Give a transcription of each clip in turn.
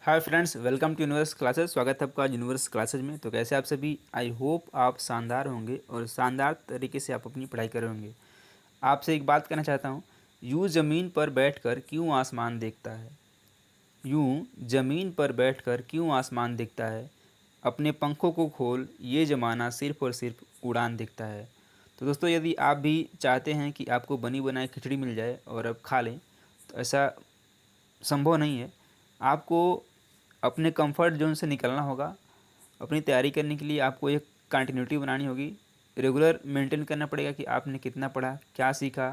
Hi friends, welcome to universe classes. स्वागत है आपका यूनिवर्स क्लासेस में। तो कैसे आप सभी? आई होप आप शानदार होंगे और शानदार तरीके से आप अपनी पढ़ाई कर रहे होंगे। आपसे एक बात कहना चाहता हूँ। यूँ ज़मीन पर बैठकर क्यों आसमान देखता है? यूँ ज़मीन पर बैठकर क्यों आसमान देखता है? अपने पंखों को खोल, ये ज़माना सिर्फ़ और सिर्फ उड़ान देखता है। तो दोस्तों, यदि आप भी चाहते हैं कि आपको बनी बनाई खिचड़ी मिल जाए और आप खा लें, तो ऐसा संभव नहीं है। आपको अपने कंफर्ट जोन से निकलना होगा। अपनी तैयारी करने के लिए आपको एक कंटिन्यूटी बनानी होगी। रेगुलर मेंटेन करना पड़ेगा कि आपने कितना पढ़ा, क्या सीखा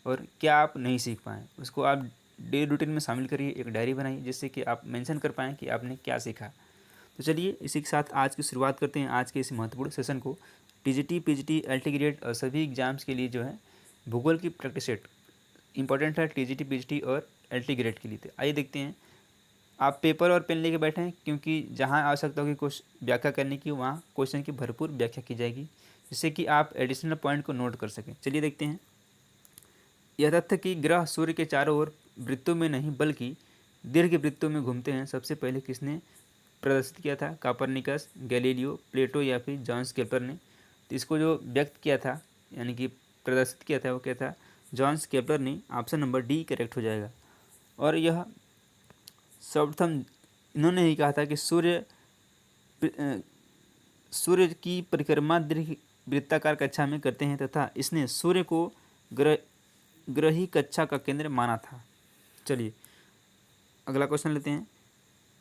और क्या आप नहीं सीख पाए। उसको आप डेली रूटीन में शामिल करिए, एक डायरी बनाइए जिससे कि आप मेंशन कर पाएँ कि आपने क्या सीखा। तो चलिए, इसी के साथ आज की शुरुआत करते हैं, आज के इस महत्वपूर्ण सेशन को। टीजीटी, पीजीटी, एलटी ग्रेड और सभी एग्जाम्स के लिए जो है भूगोल की प्रैक्टिस सेट इंपॉर्टेंट है, टीजीटी, पीजीटी और एलटी ग्रेड के लिए। तो आइए देखते हैं। आप पेपर और पेन लेके बैठें, क्योंकि जहाँ आवश्यकता होगी कुछ व्याख्या करने की, वहाँ क्वेश्चन की भरपूर व्याख्या की जाएगी, जिससे कि आप एडिशनल पॉइंट को नोट कर सकें। चलिए देखते हैं। यह तथ्य कि ग्रह सूर्य के चारों ओर वृत्तों में नहीं बल्कि दीर्घ वृत्तों में घूमते हैं, सबसे पहले किसने प्रदर्शित किया था? कापरनिकस, गैलीलियो, प्लेटो या फिर जॉन केपलर ने। तो इसको जो व्यक्त किया था, यानी कि प्रदर्शित किया था, वो क्या था? जॉन केपलर ने। ऑप्शन नंबर डी करेक्ट हो जाएगा। और यह सर्वप्रथम इन्होंने ही कहा था कि सूर्य की परिक्रमा दीर्घ वृत्ताकार कक्षा में करते हैं, तथा इसने सूर्य को ग्रह ग्रही कक्षा का केंद्र माना था। चलिए अगला क्वेश्चन लेते हैं।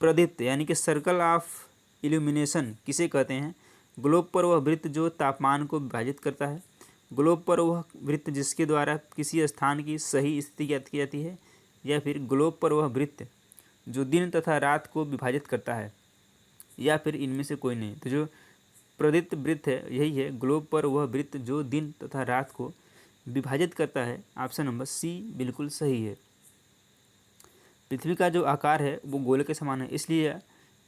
प्रदीप्त यानी कि सर्कल ऑफ इल्यूमिनेशन किसे कहते हैं? ग्लोब पर वह वृत्त जो तापमान को विभाजित करता है, ग्लोब पर वह वृत्त जिसके द्वारा किसी स्थान की सही स्थिति ज्ञात की जाती है, या फिर ग्लोब पर वह वृत्त जो दिन तथा रात को विभाजित करता है, या फिर इनमें से कोई नहीं। तो जो प्रदीप्त वृत्त है यही है, ग्लोब पर वह वृत्त जो दिन तथा रात को विभाजित करता है। ऑप्शन नंबर सी बिल्कुल सही है। पृथ्वी का जो आकार है वो गोले के समान है, इसलिए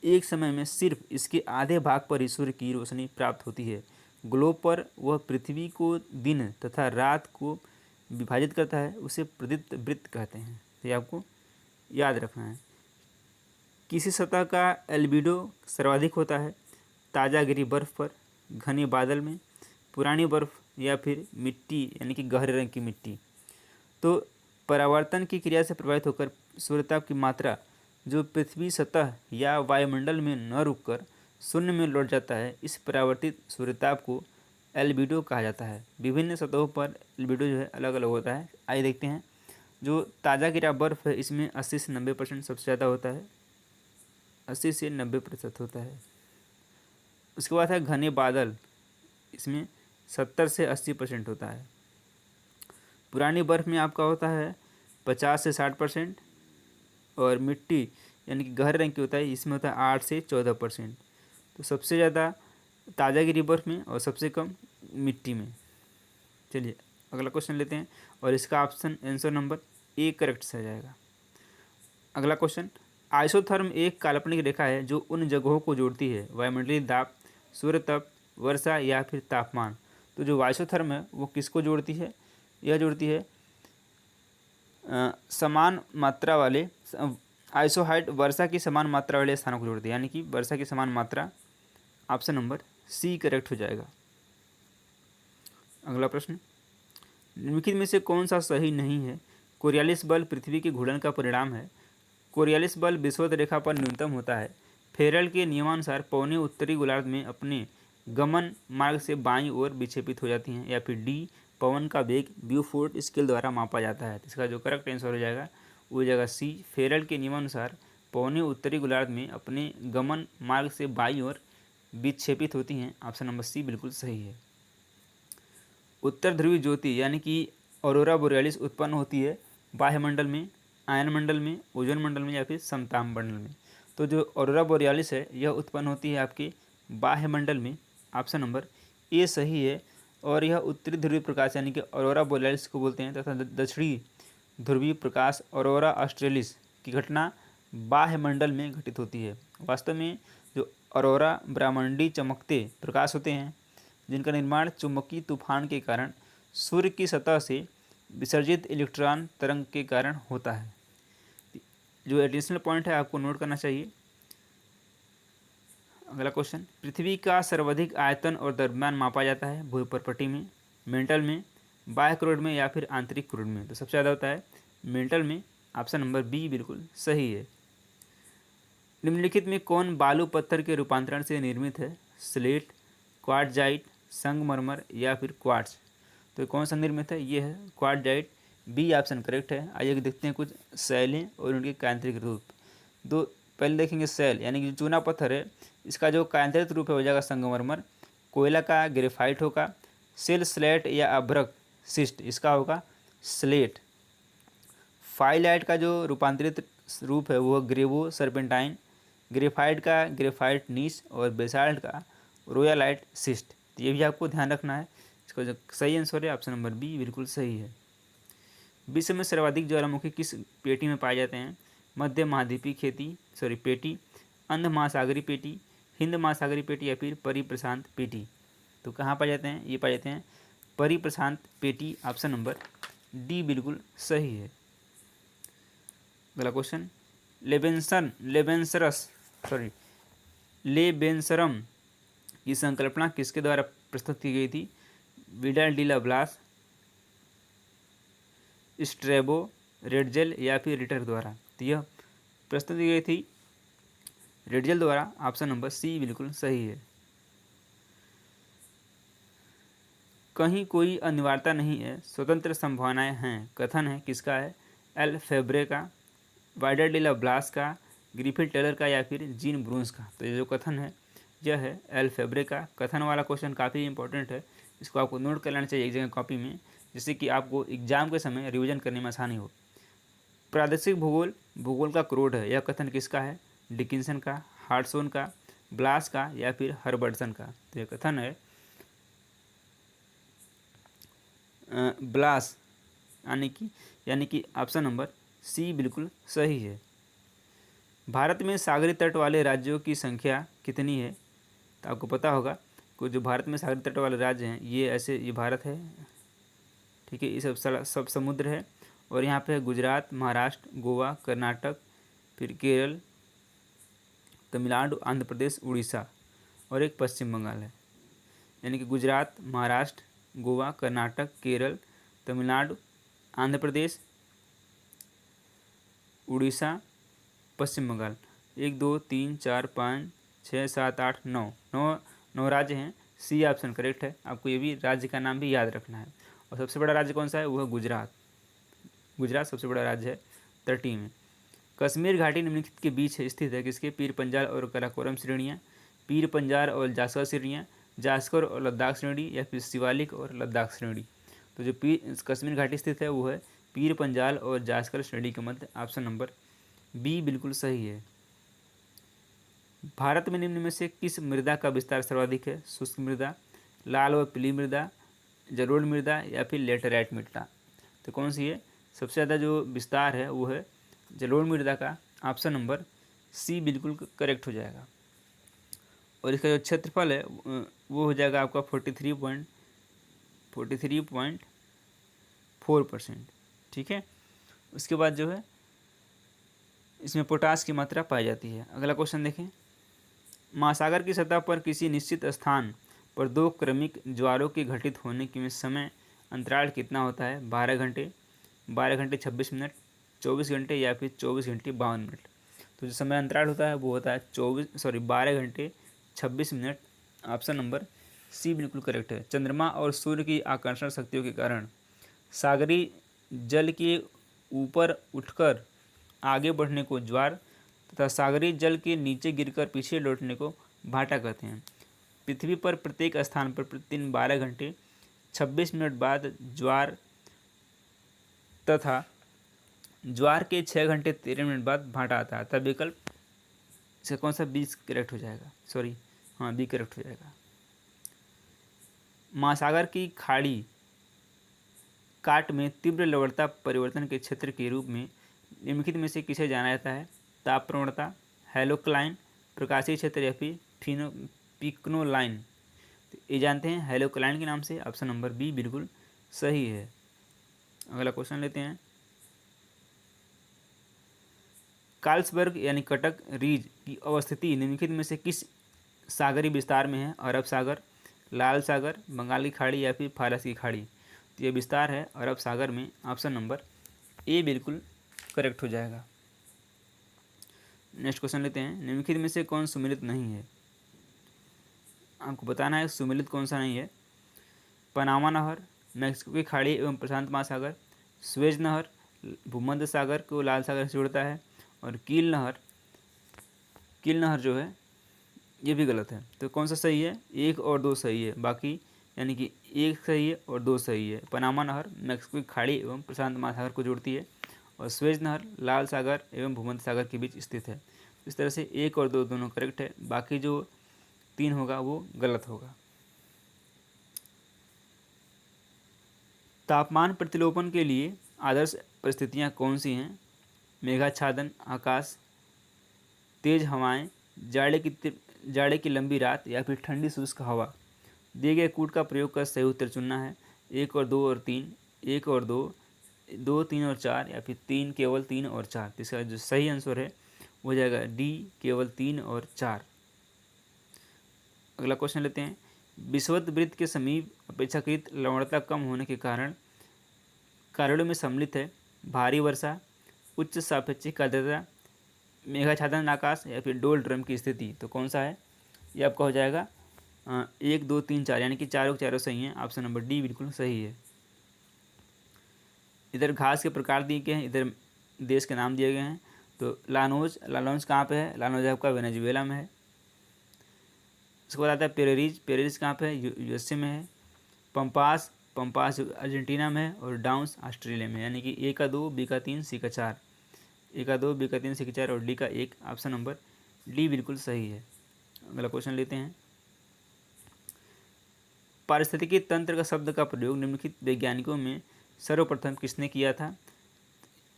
एक समय में सिर्फ इसके आधे भाग पर ही सूर्य की रोशनी प्राप्त होती है। ग्लोब पर वह पृथ्वी को दिन तथा रात को विभाजित करता है, उसे प्रदीप्त वृत्त कहते हैं। तो ये आपको याद रखना है। किसी सतह का एल्बिडो सर्वाधिक होता है? ताज़ा गिरी बर्फ़ पर, घने बादल में, पुरानी बर्फ़ या फिर मिट्टी यानी कि गहरे रंग की मिट्टी। तो परावर्तन की क्रिया से प्रभावित होकर सूर्यताप की मात्रा जो पृथ्वी सतह या वायुमंडल में न रुककर शून्य में लौट जाता है, इस परावर्तित सूर्यताप को एल्बिडो कहा जाता है। विभिन्न सतहों पर एल्बिडो जो है अलग अलग होता है। आइए देखते हैं। जो ताज़ा गिरा बर्फ़ है इसमें 80 से 90% सबसे ज़्यादा होता है, 80 से 90% होता है। उसके बाद है घने बादल, इसमें 70 से 80% होता है। पुरानी बर्फ़ में आपका होता है 50 से 60%। और मिट्टी यानी कि गहरे रंग की होता है, इसमें होता है 8 से 14%। तो सबसे ज़्यादा ताज़ा गिरी बर्फ़ में और सबसे कम मिट्टी में। चलिए अगला क्वेश्चन लेते हैं, और इसका option answer number A correct से आ जाएगा। अगला क्वेश्चन। आइसोथर्म एक काल्पनिक रेखा है जो उन जगहों को जोड़ती है, वायुमंडलीय दाब, सूर्य तप, वर्षा या फिर तापमान। तो जो आइसोथर्म है वो किसको जोड़ती है? यह जोड़ती है समान मात्रा वाले आइसोहाइड वर्षा की समान मात्रा वाले स्थानों को जोड़ती है, यानी कि वर्षा की समान मात्रा। ऑप्शन नंबर सी करेक्ट हो जाएगा। अगला प्रश्न। निम्नलिखित में से कौन सा सही नहीं है? कोरियालिस बल पृथ्वी के घूर्णन का परिणाम है। कोरियालिस बल विषुवत रेखा पर न्यूनतम होता है। फेरल के नियमानुसार पौने उत्तरी गोलार्ध में अपने गमन मार्ग से बाईं ओर विक्षेपित हो जाती हैं। या फिर डी, पवन का वेग ब्यूफोर्ड स्केल द्वारा मापा जाता है। इसका जो करेक्ट आंसर हो जाएगा वो हो जाएगा सी, फेरल के नियमानुसार पौने उत्तरी गोलार्ध में अपने गमन मार्ग से बाईं ओर विक्षेपित होती हैं। ऑप्शन नंबर सी बिल्कुल सही है। उत्तर ध्रुवी ज्योति यानी कि ऑरोरा बोrealis उत्पन्न होती है बाह्यमंडल में, आयनमंडल में, ओजोन मंडल में या फिर समताप मंडल में। तो जो ऑरोरा बोrealis है यह उत्पन्न होती है आपके बाह्यमंडल में। ऑप्शन नंबर ए सही है। और यह उत्तरी ध्रुवीय प्रकाश यानी कि ऑरोरा बोrealis को बोलते हैं, तथा दक्षिणी ध्रुवीय प्रकाश ऑरोरा ऑस्ट्रेलिस की घटना बाह्यमंडल में घटित होती है। वास्तव में जो ऑरोरा ब्रह्मांडीय चमकते प्रकाश होते हैं, जिनका निर्माण चुंबकीय तूफान के कारण सूर्य की सतह से विसर्जित इलेक्ट्रॉन तरंग के कारण होता है। जो एडिशनल पॉइंट है आपको नोट करना चाहिए, अगला क्वेश्चन, पृथ्वी का सर्वाधिक आयतन और द्रव्यमान मापा जाता है भूपर्पटी में, मेंटल में, बाह्य क्रोड में या फिर आंतरिक क्रोड में? तो सबसे ज़्यादा होता है मेंटल में। ऑप्शन नंबर बी बिल्कुल सही है। निम्नलिखित में कौन बालू पत्थर के रूपांतरण से निर्मित है? स्लेट, क्वार्टजाइट, संगमरमर या फिर क्वार्ट्ज? तो कौन सा निर्मित है? ये है क्वार्टजाइट। बी ऑप्शन करेक्ट है। आइए देखते हैं कुछ शैलें और उनके कायांतरिक रूप। दो पहले देखेंगे शैल यानी कि जो चूना पत्थर है, इसका जो कायांतरिक रूप है हो जाएगा संगमरमर। कोयला का ग्रेफाइट होगा। सेल स्लेट या अभ्रक सिस्ट, इसका होगा स्लेट। फाइलाइट का जो रूपांतरित रूप है वो ग्रेवो सर्पेंटाइन। ग्रेफाइट का ग्रेफाइट नीस और बेसाल्ट का रोयालाइट सिस्ट। तो ये भी आपको ध्यान रखना है। इसका जो सही आंसर है ऑप्शन नंबर बी बिल्कुल सही है। विश्व में सर्वाधिक ज्वालामुखी किस पेटी में पाए जाते हैं? मध्य महाद्वीपीय पेटी, अंध महासागरीय पेटी, हिंद महासागरीय पेटी या फिर परिप्रशांत पेटी? तो कहाँ पाए जाते हैं? ये पाए जाते हैं परिप्रशांत पेटी। ऑप्शन नंबर डी बिल्कुल सही है। अगला क्वेश्चन, लेबेंसरम की संकल्पना किसके द्वारा प्रस्तुत की गई थी? Vidal de Laplace, Strabo, Ratzel या फिर रिटर द्वारा? तो यह प्रस्तुत की गई थी रेडजेल द्वारा। ऑप्शन नंबर सी बिल्कुल सही है। कहीं कोई अनिवार्यता नहीं है, स्वतंत्र संभावनाएं हैं, कथन है किसका है? एल फेब्रे का, वाइडर डी लाप्लास का, ग्रिफिथ टेलर का या फिर जीन ब्रूंस का? तो ये जो कथन है यह है एल फेब्रे का। कथन वाला क्वेश्चन काफ़ी इंपॉर्टेंट है, इसको आपको नोट कर लेना चाहिए एक जगह कॉपी में, जिससे कि आपको एग्जाम के समय रिवीजन करने में आसानी हो। प्रादेशिक भूगोल का क्रोड है, यह कथन किसका है? डिकिंसन का, हार्टसोन का, ब्लास का या फिर हर्बर्टसन का? तो यह कथन है ब्लास, यानी कि ऑप्शन नंबर सी बिल्कुल सही है। भारत में सागरीय तट वाले राज्यों की संख्या कितनी है? तो आपको पता होगा कि जो भारत में सागरीय तट वाले राज्य हैं ये भारत है, ठीक है। ये सब समुद्र है और यहाँ पे गुजरात, महाराष्ट्र, गोवा, कर्नाटक, फिर केरल, तमिलनाडु, आंध्र प्रदेश, उड़ीसा और एक पश्चिम बंगाल है। यानी कि गुजरात, महाराष्ट्र, गोवा, कर्नाटक, केरल, तमिलनाडु, आंध्र प्रदेश, उड़ीसा, पश्चिम बंगाल। 1 2 3 4 5 6 7 8 9 राज्य हैं। सी ऑप्शन करेक्ट है। आपको ये भी राज्य का नाम भी याद रखना है। और सबसे बड़ा राज्य कौन सा है? वो है गुजरात। गुजरात सबसे बड़ा राज्य है तटीय में। कश्मीर घाटी निम्नलिखित के बीच स्थित है किसके? पीर पंजाल और काराकोरम श्रेणियाँ, पीर पंजाल और जास्कर श्रेणियाँ, जास्कर और लद्दाख श्रेणी या फिर शिवालिक और लद्दाख श्रेणी? तो जो कश्मीर घाटी स्थित है वो है पीर पंजाल और जास्कर श्रेणी के मध्य। ऑप्शन नंबर बी बिल्कुल सही है। भारत में निम्न में से किस मृदा का विस्तार सर्वाधिक है? शुष्क मृदा, लाल व पीली मृदा, जलोढ़ मृदा या फिर लेटराइट मृदा? तो कौन सी है? सबसे ज़्यादा जो विस्तार है वो है जलोढ़ मृदा का। ऑप्शन नंबर सी बिल्कुल करेक्ट हो जाएगा। और इसका जो क्षेत्रफल है वो हो जाएगा आपका 43.4%, ठीक है। उसके बाद जो है इसमें पोटास की मात्रा पाई जाती है। अगला क्वेश्चन देखें, महासागर की सतह पर किसी निश्चित स्थान पर 2 क्रमिक ज्वारों के घटित होने के समय अंतराल कितना होता है? 12 घंटे, 12 घंटे 26 मिनट, 24 घंटे या फिर 24 घंटे 52 मिनट? तो जो समय अंतराल होता है वो होता है 12 घंटे 26 मिनट। ऑप्शन नंबर सी बिल्कुल करेक्ट है। चंद्रमा और सूर्य की आकर्षण शक्तियों के कारण सागरीय जल के ऊपर उठकर आगे बढ़ने को ज्वार तथा सागरीय जल के नीचे गिरकर पीछे लौटने को भाटा कहते हैं। पृथ्वी पर प्रत्येक स्थान पर प्रतिदिन 12 घंटे 26 मिनट बाद ज्वार तथा ज्वार के 6 घंटे 13 मिनट बाद भाटा आता है। तब विकल्प इसका कौन सा? बी करेक्ट हो जाएगा। बी करेक्ट हो जाएगा। महासागर की खाड़ी काट में तीव्र लवणता परिवर्तन के क्षेत्र के रूप में निम्नलिखित में से किसे जाना जाता है? ताप प्रवणता, हेलोक्लाइन, प्रकाशीय क्षेत्र या फिर पिक्नोलाइन? तो ये जानते हैं हेलोक्लाइन के नाम से। ऑप्शन नंबर बी बिल्कुल सही है। अगला क्वेश्चन लेते हैं, कार्लसबर्ग यानी कटक रीज की अवस्थिति निम्नलिखित में से किस सागरी विस्तार में है? अरब सागर, लाल सागर, बंगाल की खाड़ी या फिर फारस की खाड़ी? तो ये विस्तार है अरब सागर में। ऑप्शन नंबर ए बिल्कुल करेक्ट हो जाएगा। नेक्स्ट क्वेश्चन लेते हैं। निम्नलिखित में से कौन सुमेलित नहीं है? आपको बताना है सुमेलित कौन सा नहीं है। पनामा नहर, मैक्सिको की खाड़ी एवं प्रशांत महासागर, स्वेज नहर भूमध्य सागर को लाल सागर से जोड़ता है, और कील नहर जो है ये भी गलत है। तो कौन सा सही है? 1 और 2 सही है, बाकी यानी कि 1 सही है और 2 सही है। पनामा नहर मैक्सिको की खाड़ी एवं प्रशांत महासागर को जोड़ती है, और स्वेज नहर लाल सागर एवं भूमध्य सागर के बीच स्थित है। इस तरह से 1 और 2 दोनों करेक्ट है, बाकी जो 3 होगा वो गलत होगा। तापमान प्रतिलोपन के लिए आदर्श परिस्थितियाँ कौन सी हैं? मेघाच्छादन आकाश, तेज हवाएं, जाड़े की लंबी रात या फिर ठंडी शुष्क हवा? दिए गए कूट का प्रयोग कर सही उत्तर चुनना है। 1 और 2 और 3, 1 और 2, 2, 3 और 4 या फिर 3 केवल 3 और 4? तो इसका जो सही आंसर है वो हो जाएगा डी केवल 3 और 4। अगला क्वेश्चन लेते हैं। विषुवत वृत्त के समीप अपेक्षाकृत लवणता कम होने के कारण कार्यों में सम्मिलित है भारी वर्षा, उच्च सापेक्षिक आर्द्रता, मेघाच्छादन आकाश या फिर डोल ड्रम की स्थिति? तो कौन सा है? ये आपका हो जाएगा 1, 2, 3, 4, यानी कि चारों के चारों सही हैं। ऑप्शन नंबर डी बिल्कुल सही है। इधर घास के प्रकार दिए गए हैं, इधर देश के नाम दिए गए हैं। तो लानोज कहाँ पे है? लानोज आपका वेनेजुएला में है। इसको बताता है पेरेरिज कहाँ पे है? यूएसए में है। पंपास अर्जेंटीना में है, और डाउन्स ऑस्ट्रेलिया में, यानी कि ए का 2, बी का 3, सी का 4। ए का 2, बी का 3, सी का 4 और डी का 1। ऑप्शन नंबर डी बिल्कुल सही है। अगला क्वेश्चन लेते हैं। पारिस्थितिकी तंत्र का शब्द का प्रयोग निम्नलिखित वैज्ञानिकों में सर्वप्रथम किसने किया था?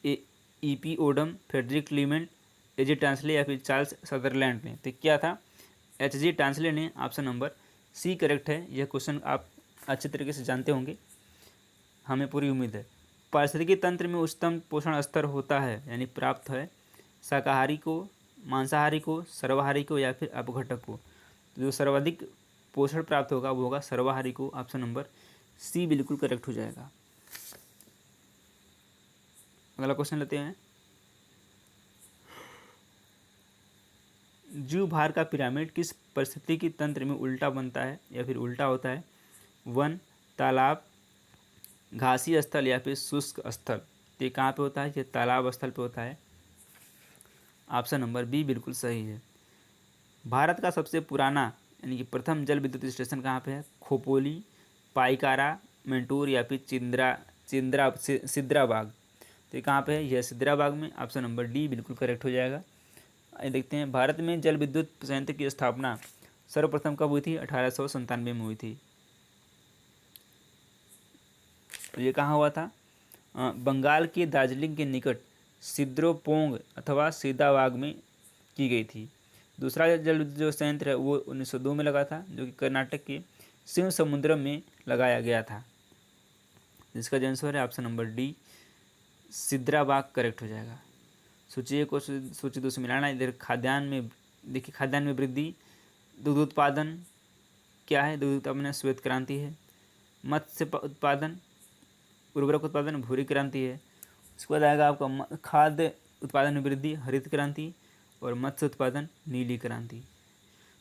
E.P. Odum, Frederick Clement, H.G. Tansley या फिर चार्ल्स सदरलैंड ने? तो क्या था? H.G. टांसले ने। ऑप्शन नंबर सी करेक्ट है। यह क्वेश्चन आप अच्छे तरीके से जानते होंगे, हमें पूरी उम्मीद है। पारिस्थितिकी तंत्र में उच्चतम पोषण स्तर होता है यानी प्राप्त है शाकाहारी को, मांसाहारी को, सर्वाहारी को या फिर अपघटक को? तो जो सर्वाधिक पोषण प्राप्त होगा वो होगा सर्वाहारी को। ऑप्शन नंबर सी बिल्कुल करेक्ट हो जाएगा। अगला क्वेश्चन लेते हैं। जीव भार का पिरामिड किस पारिस्थितिकी तंत्र में उल्टा बनता है या फिर उल्टा होता है? वन, तालाब, घासी स्थल या फिर शुष्क स्थल? तो ये कहाँ पे होता है? ये तालाब स्थल पे होता है। ऑप्शन नंबर बी बिल्कुल सही है। भारत का सबसे पुराना यानी कि प्रथम जल विद्युत स्टेशन कहाँ पे है? खोपोली, पाइकारा, मेंटूर या फिर सिद्राबाग? तो ये कहाँ पे है? यह सिद्राबाग में। ऑप्शन नंबर डी बिल्कुल करेक्ट हो जाएगा। आइए देखते हैं। भारत में जल विद्युत संयंत्र की स्थापना सर्वप्रथम कब हुई थी? 1897 में हुई थी। तो ये कहाँ हुआ था? बंगाल के दार्जिलिंग के निकट सिद्रोपोंग अथवा सीदाबाग में की गई थी। दूसरा जल विद्युत जो संयंत्र है वो 1902 में लगा था, जो कि कर्नाटक के शिव समुद्रम में लगाया गया था, जिसका जो आंसर है ऑप्शन नंबर डी सिद्राबाग करेक्ट हो जाएगा। सूची को सूची 2 से मिलाना। इधर खाद्यान्न में देखिए, खाद्यान्न में वृद्धि, दुग्ध उत्पादन क्या है? दुग्ध उत्पादन श्वेत क्रांति है। मत्स्य उत्पादन, उर्वरक उत्पादन भूरी क्रांति है। उसके बाद आएगा आपका खाद्य उत्पादन में वृद्धि हरित क्रांति, और मत्स्य उत्पादन नीली क्रांति।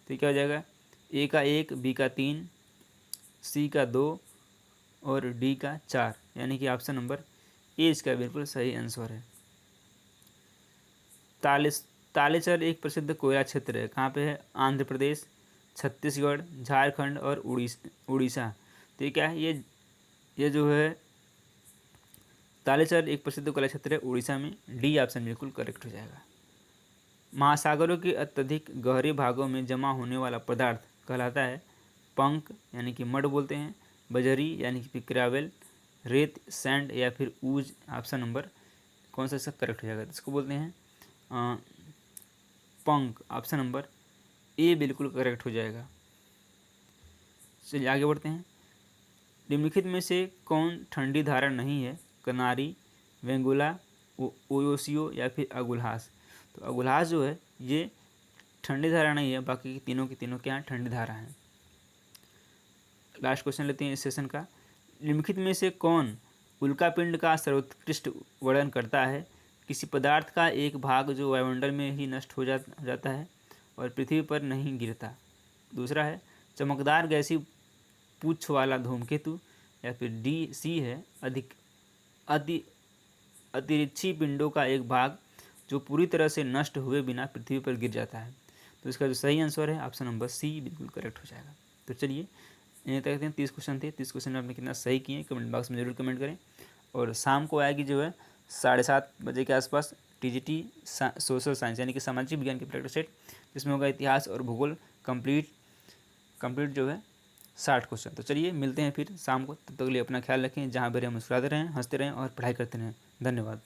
तो क्या हो जाएगा? ए का 1, बी का 3, सी का 2 और डी का 4, यानी कि ऑप्शन नंबर ए इसका बिल्कुल सही आंसर है। तालेचर एक प्रसिद्ध कोयला क्षेत्र है। कहाँ पे है? आंध्र प्रदेश, छत्तीसगढ़, झारखंड और उड़ीसा। तो ये क्या है? ये जो है तालेचर एक प्रसिद्ध कोयला क्षेत्र है उड़ीसा में। डी ऑप्शन बिल्कुल करेक्ट हो जाएगा। महासागरों के अत्यधिक गहरे भागों में जमा होने वाला पदार्थ कहलाता है पंक यानी कि मड बोलते हैं, बजरी यानी कि ग्रेवल, रेत सैंड या फिर ऊज? ऑप्शन नंबर कौन सा इसका करेक्ट हो जाएगा? इसको बोलते हैं पंक। ऑप्शन नंबर ए बिल्कुल करेक्ट हो जाएगा। चलिए आगे बढ़ते हैं। निम्नलिखित में से कौन ठंडी धारण नहीं है? कनारी, वेंगुला, ओयोसियो या फिर अगुल्हास? तो अगुल्हास जो है ये ठंडी धारा नहीं है, बाकी की तीनों क्या हैं, ठंडी धारा हैं। लास्ट क्वेश्चन लेते हैं इस सेशन का। निम्नलिखित में से कौन उल्कापिंड का सर्वोत्कृष्ट वर्णन करता है? किसी पदार्थ का एक भाग जो वायुमंडल में ही नष्ट हो जाता है और पृथ्वी पर नहीं गिरता। दूसरा है चमकदार गैसी पूंछ वाला धूमकेतु। या फिर डी सी है अतिरिक्षी पिंडों का एक भाग जो पूरी तरह से नष्ट हुए बिना पृथ्वी पर गिर जाता है। तो इसका जो सही आंसर है ऑप्शन नंबर सी बिल्कुल करेक्ट हो जाएगा। तो चलिए इन्हें कहते हैं 30 क्वेश्चन थे। 30 क्वेश्चन में आपने कितना सही किए कमेंट बॉक्स में जरूर कमेंट करें। और शाम को आएगी जो है 7:30 बजे के आसपास टीजीटी सोशल साइंस यानी कि सामाजिक विज्ञान की प्रैक्टिस सेट, जिसमें होगा इतिहास और भूगोल कंप्लीट जो है 60 क्वेश्चन। तो चलिए मिलते हैं फिर शाम को, तब तक के लिए अपना ख्याल रखें, जहाँ भी रहें मुस्कुराते रहें, हंसते रहें और पढ़ाई करते रहें। धन्यवाद।